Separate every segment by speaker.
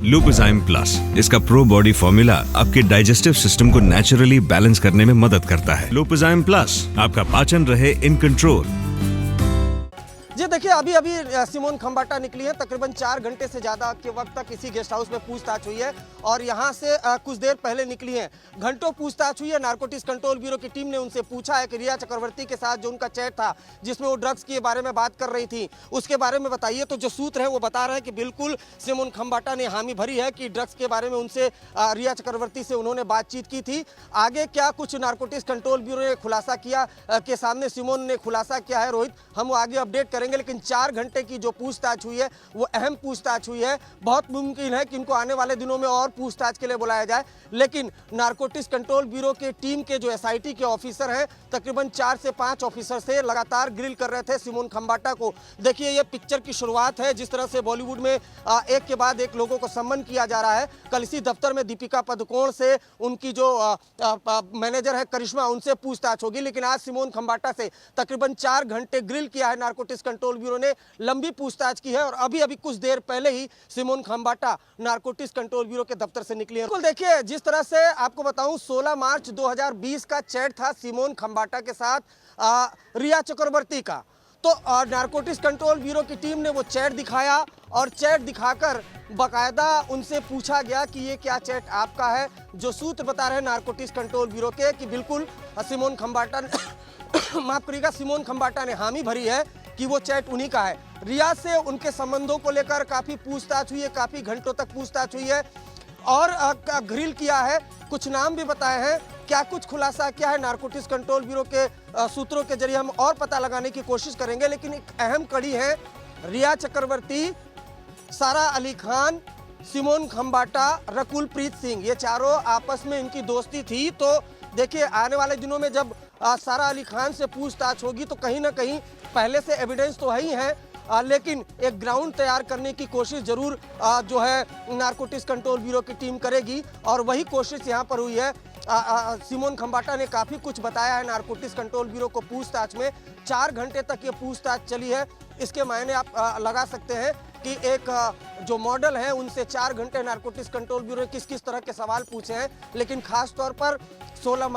Speaker 1: लुपिजाइम plus, इसका pro body formula आपके digestive system को नेचुरली बैलेंस करने में मदद करता है। लुपिजाइम प्लस, आपका पाचन रहे इन कंट्रोल।
Speaker 2: जी देखिए, अभी सिमोन खंबाटा निकली है। तकरीबन 4 घंटे से ज़्यादा के वक्त तक इसी गेस्ट हाउस में पूछताछ हुई है और यहाँ से कुछ देर पहले निकली है। घंटों पूछताछ हुई है। नारकोटिक्स कंट्रोल ब्यूरो की टीम ने उनसे पूछा है कि रिया चक्रवर्ती के साथ जो उनका चैट था जिसमें वो ड्रग्स के बारे में बात कर रही थी, उसके बारे में बताइए। तो जो सूत्र है वो बता रहे हैं कि बिल्कुल सिमोन खंबाटा ने हामी भरी है कि ड्रग्स के बारे में उनसे रिया चक्रवर्ती से उन्होंने बातचीत की थी। आगे क्या कुछ नारकोटिक्स कंट्रोल ब्यूरो ने खुलासा किया के सामने सिमोन ने खुलासा किया है रोहित, हम वो आगे अपडेट करेंगे। लेकिन 4 घंटे की जो पूछताछ हुई है वो अहम पूछताछ हुई है। बहुत मुमकिन है कि इनको आने वाले दिनों में और पूछताछ के लिए बुलाया जाए। लेकिन नारकोटिक्स कंट्रोल ब्यूरो के टीम के जो एसआईटी के ऑफिसर हैं, तकरीबन 4 से 5 ऑफिसर से लगातार ग्रिल कर रहे थे सिमोन खंबाटा को। देखिए, ये पिक्चर की शुरुआत है जिस तरह से बॉलीवुड में एक के बाद एक लोगों को सम्मान किया जा रहा है। कल इसी दफ्तर में दीपिका पादुकोण से उनकी जो मैनेजर है करिश्मा, उनसे पूछताछ होगी। लेकिन आज सिमोन खंबाटा से तकरीबन 4 घंटे ग्रिल किया है नारकोटिक्स कंट्रोल ब्यूरो ने, लंबी पूछताछ की है और अभी कुछ देर पहले ही Simone Khambata narcotics control bureau के दफ्तर से निकली है। बिल्कुल देखिए, जिस तरह से आपको बताऊं, 16 मार्च 2020 का चैट था सिमोन खंबाटा के साथ रिया चक्रवर्ती का। तो नारकोटिक्स कंट्रोल ब्यूरो की टीम ने वो चैट दिखाया और चैट दिखाकर बाकायदा उनसे पूछा गया कि ये क्या चैट आपका है। जो सूत्र बता रहे हैं नारकोटिक्स कंट्रोल ब्यूरो के कि बिल्कुल सिमोन खंबाटा माफ करिएगा, सिमोन खंबाटा ने हामी भरी है कि वो चैट उन्हीं का है। रिया से उनके संबंधों को लेकर काफ़ी पूछताछ हुई है, काफ़ी घंटों तक पूछताछ हुई है और ग्रिल किया है। कुछ नाम भी बताए हैं। क्या कुछ खुलासा किया है नारकोटिक्स कंट्रोल ब्यूरो के सूत्रों के जरिए हम और पता लगाने की कोशिश करेंगे। लेकिन एक अहम कड़ी है रिया चक्रवर्ती, सारा अली खान, सिमोन खंबाटा, रकुल प्रीत सिंह, ये चारों आपस में इनकी दोस्ती थी। तो देखिए, आने वाले दिनों में जब सारा अली खान से पूछताछ होगी तो कहीं ना कहीं पहले से एविडेंस तो है ही है, लेकिन एक ग्राउंड तैयार करने की कोशिश जरूर जो है नारकोटिक्स कंट्रोल ब्यूरो की टीम करेगी और वही कोशिश यहाँ पर हुई है। सिमोन खंबाटा ने काफ़ी कुछ बताया है नारकोटिक्स कंट्रोल ब्यूरो को पूछताछ में। 4 घंटे तक ये पूछताछ चली है। इसके मायने आप लगा सकते हैं कि एक जो मॉडल है उनसे 4 घंटे नारकोटिक्स कंट्रोल ब्यूरो ने किस किस तरह के सवाल पूछे हैं। लेकिन खास तौर पर 16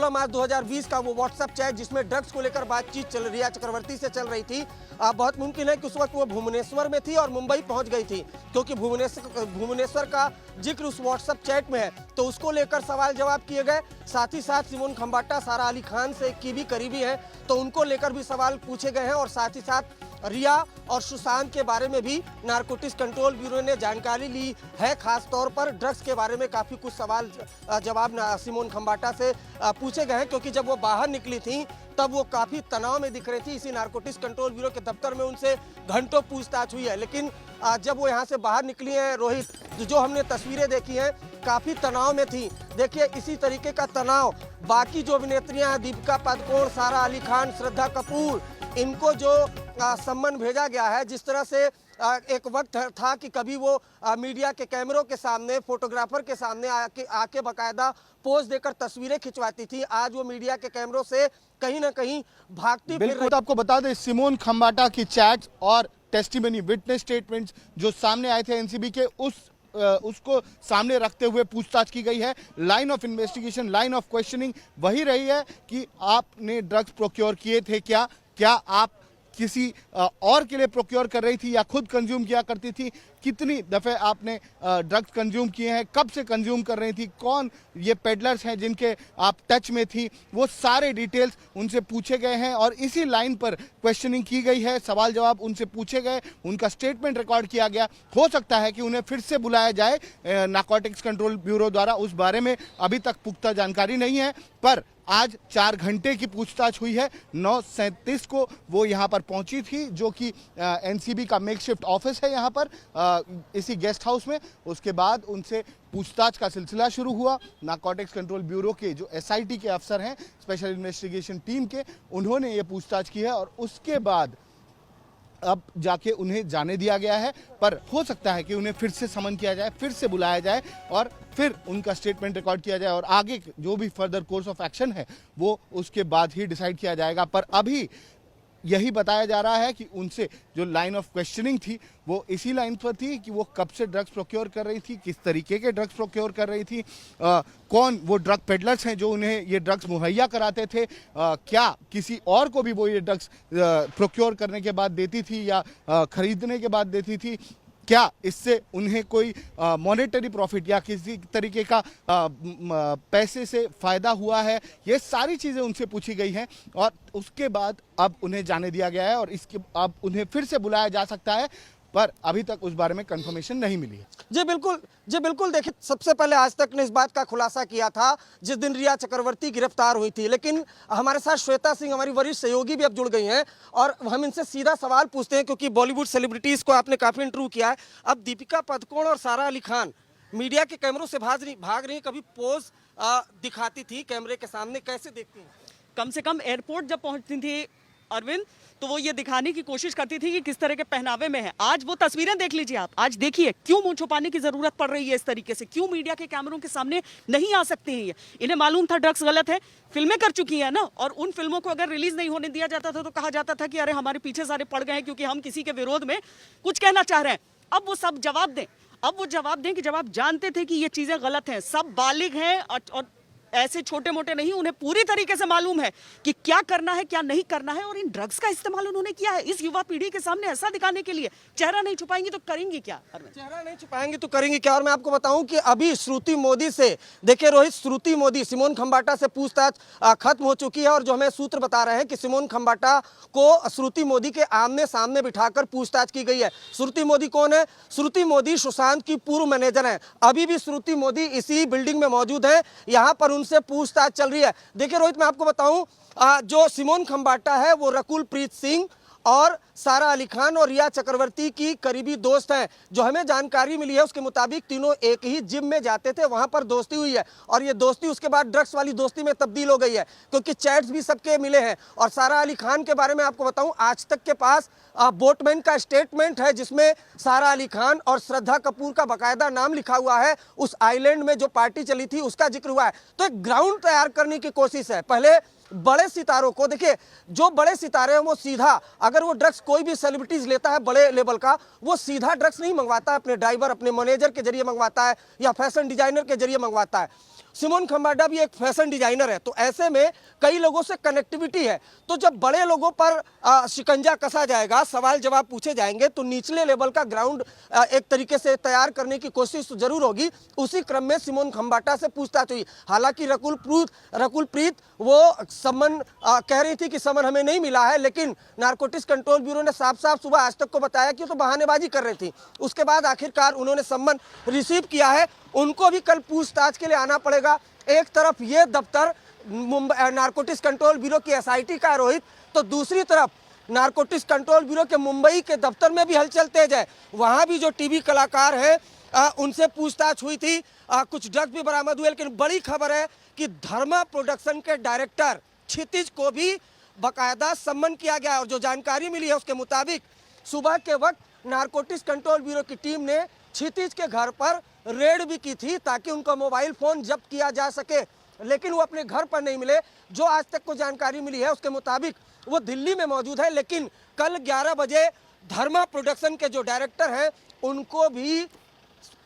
Speaker 2: मार्च 2020 का वो व्हाट्सएप चैट जिसमें ड्रग्स को लेकर बातचीत रिया चक्रवर्ती से चल रही थी, बहुत मुमकिन है कि उस वक्त वो भुवनेश्वर में थी और मुंबई पहुंच गई थी, क्योंकि भुवनेश्वर का जिक्र उस व्हाट्सएप चैट में है। तो उसको लेकर सवाल जवाब किए गए। साथ ही साथ सिमोन खंबाटा सारा अली खान से की भी करीबी है, तो उनको लेकर भी सवाल पूछे गए हैं और साथ ही साथ रिया और सुशांत के बारे में भी नारकोटिक्स कंट्रोल ब्यूरो ने जानकारी ली है। खास तौर पर ड्रग्स के बारे में काफ़ी कुछ सवाल जवाब सिमोन खंबाटा से पूछे गए हैं, क्योंकि जब वो बाहर निकली थी तब वो काफ़ी तनाव में दिख रही थी। इसी नारकोटिक्स कंट्रोल ब्यूरो के दफ्तर में उनसे घंटों पूछताछ हुई है। लेकिन जब वो यहाँ से बाहर निकली है रोहित, जो हमने तस्वीरें देखी हैं, काफ़ी तनाव में थी। देखिए, इसी तरीके का तनाव बाकी जो अभिनेत्रियाँ हैं, दीपिका पादुकोण, सारा अली खान, श्रद्धा कपूर, इनको जो सम्मान भेजा गया है, जिस तरह से एक वक्त था कि कभी वो मीडिया के कैमरों के सामने, फोटोग्राफर के सामने आके बाकायदा पोज देकर तस्वीरें खिंचवाती थी, आज वो मीडिया के कैमरों से कहीं ना कहीं भागती फिर रही।
Speaker 3: तो आपको बता दें, सिमोन खंबाटा की चैट्स और टेस्टिमनी, विटनेस स्टेटमेंट्स जो सामने आए थे एनसीबी के, उसको सामने रखते हुए पूछताछ की गई है। Line of investigation, line of questioning वही रही है कि आपने ड्रग्स प्रोक्योर किए थे क्या आप किसी और के लिए प्रोक्योर कर रही थी या खुद कंज्यूम किया करती थी, कितनी दफ़े आपने ड्रग्स कंज्यूम किए हैं, कब से कंज्यूम कर रही थी, कौन ये पेडलर्स हैं जिनके आप टच में थी, वो सारे डिटेल्स उनसे पूछे गए हैं और इसी लाइन पर क्वेश्चनिंग की गई है। सवाल जवाब उनसे पूछे गए, उनका स्टेटमेंट रिकॉर्ड किया गया। हो सकता है कि उन्हें फिर से बुलाया जाए नारकोटिक्स कंट्रोल ब्यूरो द्वारा, उस बारे में अभी तक पुख्ता जानकारी नहीं है। पर आज 4 घंटे की पूछताछ हुई है। 9:37 को वो यहाँ पर पहुँची थी, जो कि एनसीबी का मेकशिफ्ट ऑफिस है यहाँ पर इसी गेस्ट हाउस में। उसके बाद उनसे पूछताछ का सिलसिला शुरू हुआ। नारकोटिक्स कंट्रोल ब्यूरो के जो एसआईटी के अफसर हैं, स्पेशल इन्वेस्टिगेशन टीम के, उन्होंने ये पूछताछ की है और उसके बाद अब जाके उन्हें जाने दिया गया है। पर हो सकता है कि उन्हें फिर से समन किया जाए, फिर से बुलाया जाए और फिर उनका स्टेटमेंट रिकॉर्ड किया जाए और आगे जो भी फर्दर कोर्स ऑफ एक्शन है वो उसके बाद ही डिसाइड किया जाएगा। पर अभी यही बताया जा रहा है कि उनसे जो लाइन ऑफ क्वेश्चनिंग थी वो इसी लाइन पर थी कि वो कब से ड्रग्स प्रोक्योर कर रही थी, किस तरीके के ड्रग्स प्रोक्योर कर रही थी, कौन वो ड्रग पेडलर्स हैं जो उन्हें ये ड्रग्स मुहैया कराते थे, क्या किसी और को भी वो ये ड्रग्स प्रोक्योर करने के बाद देती थी या खरीदने के बाद देती थी, क्या इससे उन्हें कोई मॉनेटरी प्रॉफिट या किसी तरीके का पैसे से फ़ायदा हुआ है। ये सारी चीज़ें उनसे पूछी गई हैं और उसके बाद अब उन्हें जाने दिया गया है और इसके अब उन्हें फिर से बुलाया जा सकता है, पर अभी तक उस बारे में कंफर्मेशन नहीं मिली है।
Speaker 2: जी बिल्कुल देखिए, सबसे पहले आज तक ने इस बात का खुलासा किया था जिस दिन रिया चक्रवर्ती गिरफ्तार हुई थी, लेकिन हमारे साथ श्वेता सिंह हमारी वरिष्ठ सहयोगी भी अब जुड़ गई हैं और हम इनसे सीधा सवाल पूछते हैं, क्योंकि बॉलीवुड सेलिब्रिटीज को आपने काफी इंटरव्यू किया है। अब दीपिका पादुकोण और सारा अली खान मीडिया के कैमरों से भाग रही, कभी पोज दिखाती थी कैमरे के सामने, कैसे देखती हैं?
Speaker 4: कम से कम एयरपोर्ट जब पहुंचती थी अरविंद, तो वो ये दिखाने की कोशिश करती थी कि किस तरह के पहनावे में है। आज वो तस्वीरें देख लीजिए आप, आज देखिए क्यों मुंह छुपाने की जरूरत पड़ रही है इस तरीके से, क्यों मीडिया के कैमरों के सामने नहीं आ सकती हैं ये। इन्हें मालूम था ड्रग्स गलत है, फिल्में कर चुकी है ना, और उन फिल्मों को अगर रिलीज नहीं होने दिया जाता था तो कहा जाता था कि अरे हमारे पीछे सारे पड़ गए हैं क्योंकि हम किसी के विरोध में कुछ कहना चाह रहे हैं। अब वो सब जवाब दें, अब वो जवाब दें कि जब आप जानते थे कि ये चीजें गलत हैं, सब बालिग हैं और ऐसे छोटे मोटे नहीं, उन्हें पूरी तरीके से मालूम है कि क्या करना है क्या नहीं करना है, और इन ड्रग्स का इस्तेमाल उन्होंने किया है इस युवा पीढ़ी के सामने ऐसा दिखाने के लिए। चेहरा नहीं छुपाएंगी तो करेंगी क्या?
Speaker 2: चेहरा नहीं छुपाएंगे तो करेंगी क्या? और मैं आपको बताऊं कि अभी श्रुति मोदी से, देखिए रोहित, श्रुति मोदी सिमोन खंबाटा से पूछताछ खत्म हो चुकी है और जो हमें सूत्र बता रहे हैं कि सिमोन खंबाटा को श्रुति मोदी के आमने सामने बिठाकर पूछताछ की गई है। श्रुति मोदी कौन है? श्रुति मोदी सुशांत की पूर्व मैनेजर है। अभी भी श्रुति मोदी इसी बिल्डिंग में मौजूद है, यहाँ पर उनसे पूछताछ चल रही है। देखिए रोहित, मैं आपको बताऊं, जो सिमोन खंबाटा है वो रकुल प्रीत सिंह और सारा अली खान और रिया चक्रवर्ती की करीबी दोस्त हैं। जो हमें जानकारी मिली है उसके मुताबिक तीनों एक ही जिम में जाते थे, वहां पर दोस्ती हुई है और ये दोस्ती उसके बाद ड्रग्स वाली दोस्ती में तब्दील हो गई है, क्योंकि चैट्स भी सबके मिले हैं। और सारा अली खान के बारे में आपको बताऊं, आज तक के पास बोटमैन का स्टेटमेंट है जिसमें सारा अली खान और श्रद्धा कपूर का बाकायदा नाम लिखा हुआ है। उस आइलैंड में जो पार्टी चली थी उसका जिक्र हुआ है। तो एक ग्राउंड तैयार करने की कोशिश है। पहले बड़े सितारों को देखिए, जो बड़े सितारे हैं वो सीधा, अगर वो ड्रग्स कोई भी सेलिब्रिटीज लेता है बड़े लेवल का, वो सीधा ड्रग्स नहीं मंगवाता है अपने ड्राइवर, अपने मैनेजर के जरिए मंगवाता है या फैशन डिजाइनर के जरिए मंगवाता है। सिमोन खंबाटा भी एक फैशन डिजाइनर है, तो ऐसे में कई लोगों से कनेक्टिविटी है। तो जब बड़े लोगों पर शिकंजा कसा जाएगा, सवाल जवाब पूछे जाएंगे, तो निचले लेवल का ग्राउंड एक तरीके से तैयार करने की कोशिश तो जरूर होगी। उसी क्रम में सिमोन खंबाटा से पूछताछ हुई। हालांकि रकुल प्रीत वो समन कह रही थी कि समन हमें नहीं मिला है, लेकिन नारकोटिक्स कंट्रोल ब्यूरो ने साफ साफ सुबह आज तक को बताया कि तो बहानेबाजी कर रही थी। उसके बाद आखिरकार उन्होंने सम्मन रिसीव किया है। उनको भी कल पूछताछ के लिए आना पड़ेगा। एक तरफ ये दफ्तर मुंबई नारकोटिक्स कंट्रोल ब्यूरो की एसआईटी का रोहित, तो दूसरी तरफ नारकोटिक्स कंट्रोल ब्यूरो के मुंबई के दफ्तर में भी हलचल तेज है। वहां भी जो टीवी कलाकार हैं उनसे पूछताछ हुई थी, कुछ ड्रग्स भी बरामद हुए। लेकिन बड़ी खबर है कि धर्मा प्रोडक्शन के डायरेक्टर क्षितिज को भी बाकायदा सम्मन किया गया है और जो जानकारी मिली है उसके मुताबिक सुबह के वक्त नारकोटिक्स कंट्रोल ब्यूरो की टीम ने क्षितिज के घर पर रेड भी की थी ताकि उनका मोबाइल फोन जब्त किया जा सके, लेकिन वो अपने घर पर नहीं मिले। जो आज तक को जानकारी मिली है उसके मुताबिक वो दिल्ली में मौजूद है, लेकिन कल 11 बजे धर्मा प्रोडक्शन के जो डायरेक्टर हैं उनको भी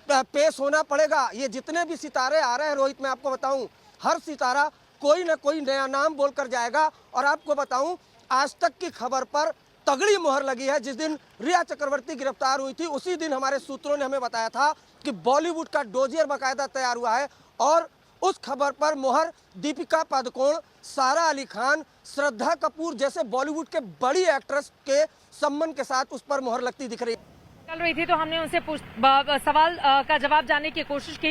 Speaker 2: पेश होना पड़ेगा। ये जितने भी सितारे आ रहे हैं रोहित, मैं आपको बताऊं, हर सितारा कोई ना कोई नया नाम बोलकर जाएगा। और आपको बताऊं, आज तक की खबर पर तगड़ी मुहर लगी है। जिस दिन रिया चक्रवर्ती गिरफ्तार हुई थी उसी दिन हमारे सूत्रों ने हमें बताया था कि बॉलीवुड का डोजियर बाकायदा तैयार हुआ है और उस खबर पर मुहर दीपिका पादुकोण, सारा अली खान, श्रद्धा कपूर जैसे बॉलीवुड के बड़ी एक्ट्रेस के सम्मान के साथ उस पर मुहर लगती दिख रही है।
Speaker 5: चल रही थी तो हमने उनसे सवाल का जवाब जानने की कोशिश की,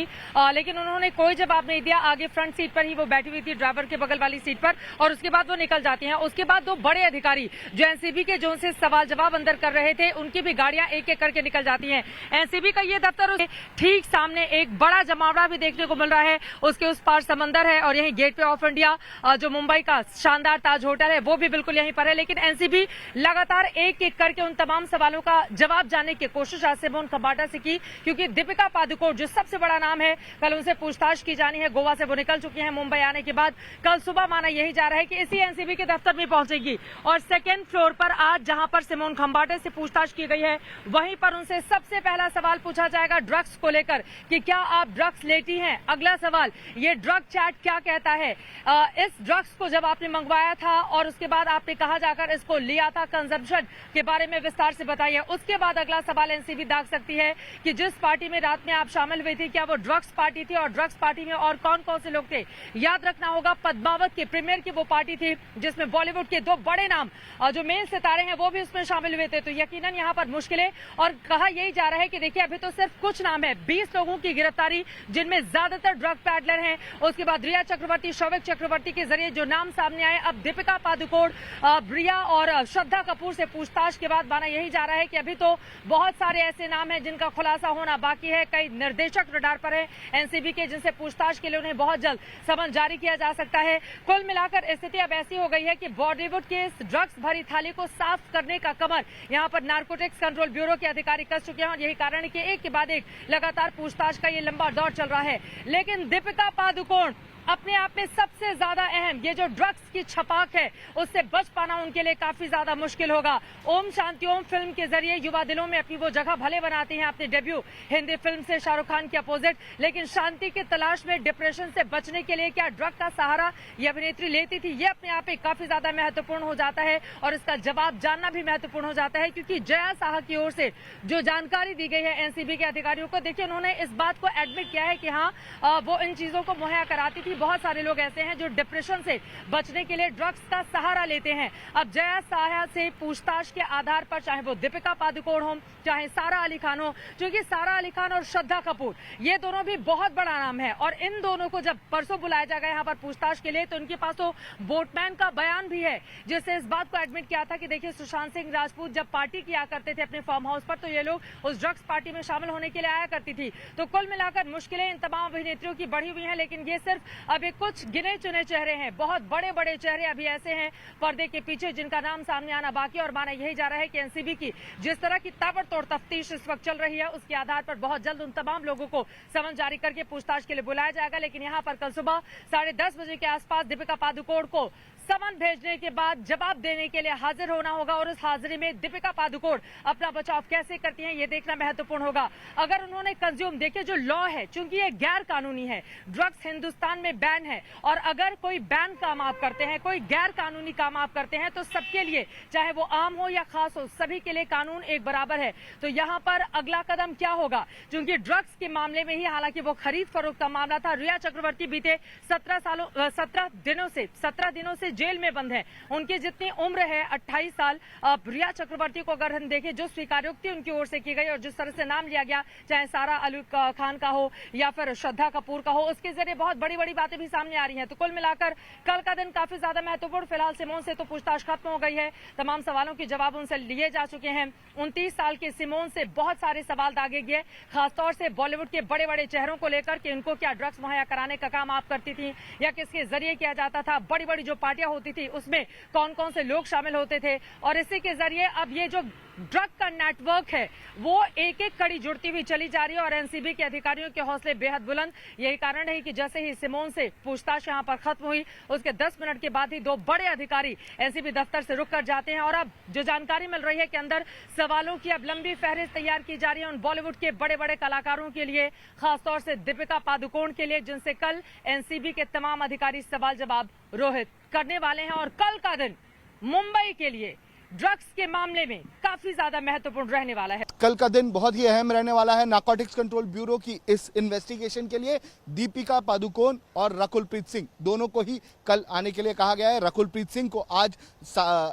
Speaker 5: लेकिन उन्होंने कोई जवाब नहीं दिया। आगे फ्रंट सीट पर ही वो बैठी हुई थी, ड्राइवर के बगल वाली सीट पर, और उसके बाद वो निकल जाती हैं। उसके बाद दो बड़े अधिकारी जो एनसीबी के जो उनसे सवाल जवाब अंदर कर रहे थे उनकी भी गाड़ियां एक एक करके निकल जाती हैं। एनसीबी का ये दफ्तर ठीक सामने एक बड़ा जमावड़ा भी देखने को मिल रहा है, उसके उस पार समंदर है और यही गेटवे ऑफ इंडिया जो मुंबई का शानदार ताज होटल है वो भी बिल्कुल यहीं पर है। लेकिन एनसीबी लगातार एक एक करके उन तमाम सवालों का जवाब जानने की कोशिश आज सिमोन खंबाटा से की, क्योंकि दीपिका पादुकोण जो सबसे बड़ा नाम है, कल उनसे पूछताछ की जानी है। गोवा से वो निकल चुकी हैं। मुंबई आने के बाद कल सुबह माना यही जा रहा है कि इसी एनसीबी के दफ्तर में पहुंचेगी और सेकेंड फ्लोर पर आज जहां पर सिमोन खंबाटा से पूछताछ की गई है, वहीं पर उनसे सबसे पहला सवाल पूछा जाएगा ड्रग्स को लेकर कि क्या आप ड्रग्स लेती हैं। अगला सवाल, ये ड्रग चैट क्या कहता है। इस ड्रग्स को जब आपने मंगवाया था और उसके बाद आपने कहा जाकर इसको लिया था, कंजम्पशन के बारे में विस्तार से बताइए। उसके बाद अगला सवाल एनसीबी दाग सकती है कि जिस पार्टी में रात में आप शामिल हुई थी, क्या वो ड्रग्स पार्टी थी और ड्रग्स पार्टी में और कौन कौन से लोग थे। याद रखना होगा पद्मावत के प्रीमियर की वो पार्टी थी जिसमें बॉलीवुड के 2 बड़े नाम जो मेन सितारे हैं वो भी उसमें शामिल हुए थे। तो यकीनन यहाँ पर मुश्किलें, और कहा यही जा रहा है कि देखिए अभी तो सिर्फ कुछ नाम है, 20 लोगों की गिरफ्तारी जिनमें ज्यादातर ड्रग पैडलर हैं। उसके बाद रिया चक्रवर्ती, शौविक चक्रवर्ती के जरिए जो नाम सामने आए, अब दीपिका पादुकोण, रिया और श्रद्धा कपूर से पूछताछ के बाद माना यही जा रहा है कि अभी तो बहुत सारे ऐसे नाम हैं जिनका खुलासा होना बाकी है। कई निर्देशक रडार पर है एनसीबी के, जिनसे पूछताछ के लिए उन्हें बहुत जल्द समन जारी किया जा सकता है। कुल मिलाकर स्थिति अब ऐसी हो गई है कि बॉलीवुड के इस ड्रग्स भरी थाली को साफ करने का कमर यहाँ पर नारकोटिक्स कंट्रोल ब्यूरो के अधिकारी कर चुके हैं और यही कारण है कि एक के बाद एक लगातार पूछताछ का ये लंबा दौर चल रहा है। लेकिन दीपिका पादुकोण अपने आप में सबसे ज्यादा अहम, ये जो ड्रग्स की छपाक है उससे बच पाना उनके लिए काफी ज्यादा मुश्किल होगा। ओम शांति ओम फिल्म के जरिए युवा दिलों में अपनी वो जगह भले बनाती हैं अपने डेब्यू हिंदी फिल्म से शाहरुख खान के अपोजिट, लेकिन शांति की तलाश में डिप्रेशन से बचने के लिए क्या ड्रग का सहारा ये अभिनेत्री लेती थी, ये अपने आप में काफी ज्यादा महत्वपूर्ण हो जाता है और इसका जवाब जानना भी महत्वपूर्ण हो जाता है। क्योंकि जया साहा की ओर से जो जानकारी दी गई है एनसीबी के अधिकारियों को, देखिए उन्होंने इस बात को एडमिट किया है कि हाँ वो इन चीजों को मुहैया कराती थी। बहुत सारे लोग ऐसे हैं जो डिप्रेशन से बचने के लिए ड्रग्स का सहारा लेते हैं। अब जया साहा से पूछताछ के आधार पर, चाहे वो दीपिका पादुकोण हो, चाहे सारा अली खान हो, क्योंकि सारा अली खान और श्रद्धा कपूर ये दोनों भी बहुत बड़ा नाम है और इन दोनों को जब परसों बुलाया जाएगा यहाँ पर पूछताछ के लिए, तो उनके पास तो बोटमैन का बयान भी है जिससे इस बात को एडमिट किया था कि देखिए सुशांत सिंह राजपूत जब पार्टी किया करते थे अपने फार्म हाउस पर, तो ये लोग उस ड्रग्स पार्टी में शामिल होने के लिए आया करती थी। तो कुल मिलाकर मुश्किलें इन तमाम अभिनेत्रियों की बढ़ी हुई हैं, लेकिन ये सिर्फ अभी कुछ गिने चुने चेहरे हैं। बहुत बड़े बड़े चेहरे अभी ऐसे हैं पर्दे के पीछे जिनका नाम सामने आना बाकी, और माना यही जा रहा है कि एनसीबी की जिस तरह की ताबड़तोड़ तफ्तीश इस वक्त चल रही है उसके आधार पर बहुत जल्द उन तमाम लोगों को समन जारी करके पूछताछ के लिए बुलाया जाएगा। लेकिन यहाँ पर कल सुबह 10:30 बजे के आसपास दीपिका पादुकोण को समन भेजने के बाद जवाब देने के लिए हाजिर होना होगा और उस हाजिरी में दीपिका पादुकोण अपना बचाव कैसे करती हैं ये देखना महत्वपूर्ण होगा। अगर उन्होंने कंज्यूम, देखिए जो लॉ है, चूंकि ये गैर कानूनी है, ड्रग्स हिंदुस्तान में बैन है, और अगर कोई बैन काम आप करते हैं, कोई गैर कानूनी काम आप करते हैं, तो सबके लिए, चाहे वो आम हो या खास हो, सभी के लिए कानून एक बराबर है। तो यहाँ पर अगला कदम क्या होगा, क्योंकि ड्रग्स के मामले में ही, हालांकि वो खरीद फरोख्त का मामला था, रिया चक्रवर्ती बीते 17 दिनों से जेल में बंद है। उनकी जितनी उम्र है 28 साल। रिया चक्रवर्ती को अगर हम देखें, जो स्वीकारोक्ति उनकी ओर से की गई और जिस तरह से नाम लिया गया, चाहे सारा अली खान का हो या फिर श्रद्धा कपूर का हो, उसके जरिए बहुत बड़ी बड़ी बातें भी सामने आ रही हैं। तो कुल मिलाकर कल का दिन काफी ज्यादा महत्वपूर्ण। फिलहाल सिमोन से तो पूछताछ खत्म हो गई है, तमाम सवालों के जवाब उनसे लिए जा चुके हैं। 29 साल के सिमोन से बहुत सारे सवाल दागे गए, खासतौर से बॉलीवुड के बड़े बड़े चेहरों को लेकर कि उनको क्या ड्रग्स मुहैया कराने का काम आप करती थी या किसके जरिए किया जाता था, बड़ी बड़ी जो पार्टियां होती थी उसमें कौन कौन से लोग शामिल होते थे, और इसी के जरिए अब ये जो ड्रग का नेटवर्क है वो एक एक कड़ी जुड़ती हुई चली जा रही है और एनसीबी के अधिकारियों के हौसले बेहद बुलंद। यही कारण है कि जैसे ही सिमोन से पूछताछ यहां पर खत्म हुई, उसके 10 मिनट के बाद ही 2 बड़े अधिकारी एनसीबी दफ्तर से रुक कर जाते हैं और अब जो जानकारी मिल रही है कि अंदर सवालों की अब लंबी फहरिस्त तैयार की जा रही है उन बॉलीवुड के बड़े बड़े कलाकारों के लिए, खासतौर से दीपिका पादुकोण के लिए, जिनसे कल एनसीबी के तमाम अधिकारी सवाल जवाब रोहित करने वाले हैं। और कल का दिन मुंबई के लिए ड्रग्स के मामले में काफी ज्यादा महत्वपूर्ण रहने वाला है।
Speaker 3: कल का दिन बहुत ही अहम रहने वाला है नारकोटिक्स कंट्रोल ब्यूरो की इस इन्वेस्टिगेशन के लिए। दीपिका पादुकोण और रकुलप्रीत सिंह दोनों को ही कल आने के लिए कहा गया है। रकुलप्रीत सिंह को आज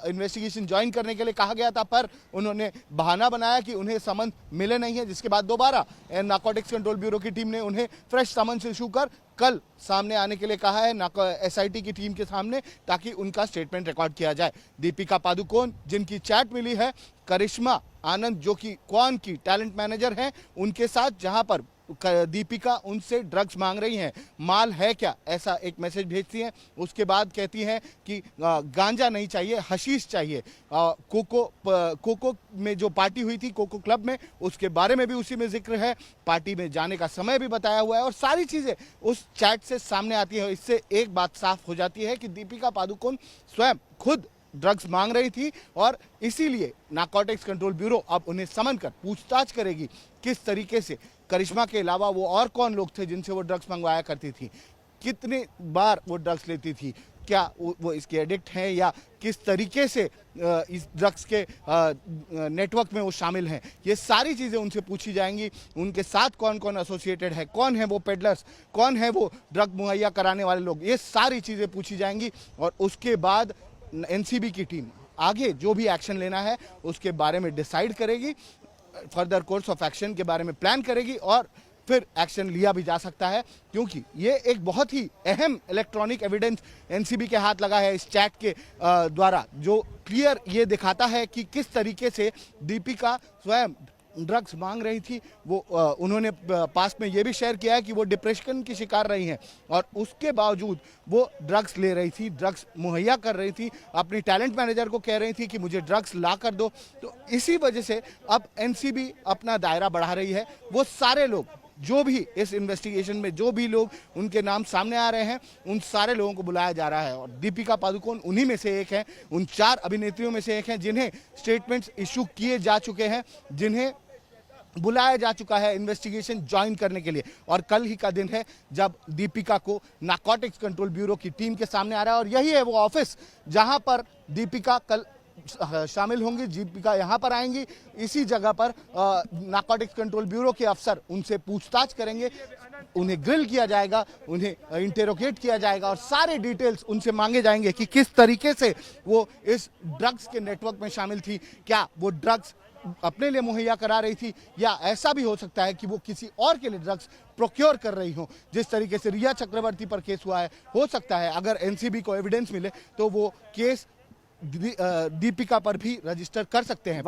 Speaker 3: इन्वेस्टिगेशन ज्वाइन करने के लिए कहा गया था, पर उन्होंने बहाना बनाया कि उन्हें समन मिले नहीं है, जिसके बाद दोबारा नारकोटिक्स कंट्रोल ब्यूरो की टीम ने उन्हें फ्रेश समन इशू कर कल सामने आने के लिए कहा है एसआईटी की टीम के सामने, ताकि उनका स्टेटमेंट रिकॉर्ड किया जाए। दीपिका पादुकोण जिनकी चैट मिली है करिश्मा आनंद, जो कि क्वान की टैलेंट मैनेजर हैं, उनके साथ, जहां पर दीपिका उनसे ड्रग्स मांग रही हैं, माल है क्या, ऐसा एक मैसेज भेजती हैं। उसके बाद कहती हैं कि गांजा नहीं चाहिए, हशीश चाहिए। कोको में जो पार्टी हुई थी, कोको क्लब में, उसके बारे में भी उसी में जिक्र है, पार्टी में जाने का समय भी बताया हुआ है और सारी चीज़ें उस चैट से सामने आती है। इससे एक बात साफ हो जाती है कि दीपिका पादुकोण स्वयं खुद ड्रग्स मांग रही थी और इसीलिए नारकोटिक्स कंट्रोल ब्यूरो अब उन्हें समन कर पूछताछ करेगी किस तरीके से करिश्मा के अलावा वो और कौन लोग थे जिनसे वो ड्रग्स मंगवाया करती थी, कितने बार वो ड्रग्स लेती थी, क्या वो इसके एडिक्ट हैं या किस तरीके से इस ड्रग्स के नेटवर्क में वो शामिल हैं। ये सारी चीज़ें उनसे पूछी जाएंगी। उनके साथ कौन कौन एसोसिएटेड है, कौन है वो पेडलर्स, कौन है वो ड्रग मुहैया कराने वाले लोग, ये सारी चीज़ें पूछी जाएंगी। और उसके बाद एनसीबी की टीम आगे जो भी एक्शन लेना है उसके बारे में डिसाइड करेगी, फर्दर कोर्स ऑफ एक्शन के बारे में प्लान करेगी और फिर एक्शन लिया भी जा सकता है, क्योंकि ये एक बहुत ही अहम इलेक्ट्रॉनिक एविडेंस एनसीबी के हाथ लगा है इस चैट के द्वारा, जो क्लियर ये दिखाता है कि किस तरीके से दीपिका स्वयं ड्रग्स मांग रही थी। वो उन्होंने पास में ये भी शेयर किया है कि वो डिप्रेशन की शिकार रही हैं और उसके बावजूद वो ड्रग्स ले रही थी, ड्रग्स मुहैया कर रही थी, अपनी टैलेंट मैनेजर को कह रही थी कि मुझे ड्रग्स ला कर दो। तो इसी वजह से अब एनसीबी अपना दायरा बढ़ा रही है। वो सारे लोग जो भी इस इन्वेस्टिगेशन में जो भी लोग उनके नाम सामने आ रहे हैं, उन सारे लोगों को बुलाया जा रहा है और दीपिका पादुकोण उन्हीं में से एक है, उन 4 अभिनेत्रियों में से एक हैं जिन्हें स्टेटमेंट्स इशू किए जा चुके हैं, जिन्हें बुलाया जा चुका है इन्वेस्टिगेशन ज्वाइन करने के लिए। और कल ही का दिन है जब दीपिका को नारकोटिक्स कंट्रोल ब्यूरो की टीम के सामने आ रहा है और यही है वो ऑफिस जहां पर दीपिका कल शामिल होंगी। दीपिका यहाँ पर आएंगी, इसी जगह पर नारकोटिक्स कंट्रोल ब्यूरो के अफसर उनसे पूछताछ करेंगे, उन्हें ग्रिल किया जाएगा, उन्हें इंटेरोगेट किया जाएगा और सारे डिटेल्स उनसे मांगे जाएंगे कि किस तरीके से वो इस ड्रग्स के नेटवर्क में शामिल थी, क्या वो ड्रग्स अपने लिए मुहैया करा रही थी या ऐसा भी हो सकता है कि वो किसी और के लिए ड्रग्स प्रोक्योर कर रही हो, जिस तरीके से रिया चक्रवर्ती पर केस हुआ है। हो सकता है अगर एनसीबी को एविडेंस मिले तो वो केस दीपिका पर भी रजिस्टर कर सकते हैं।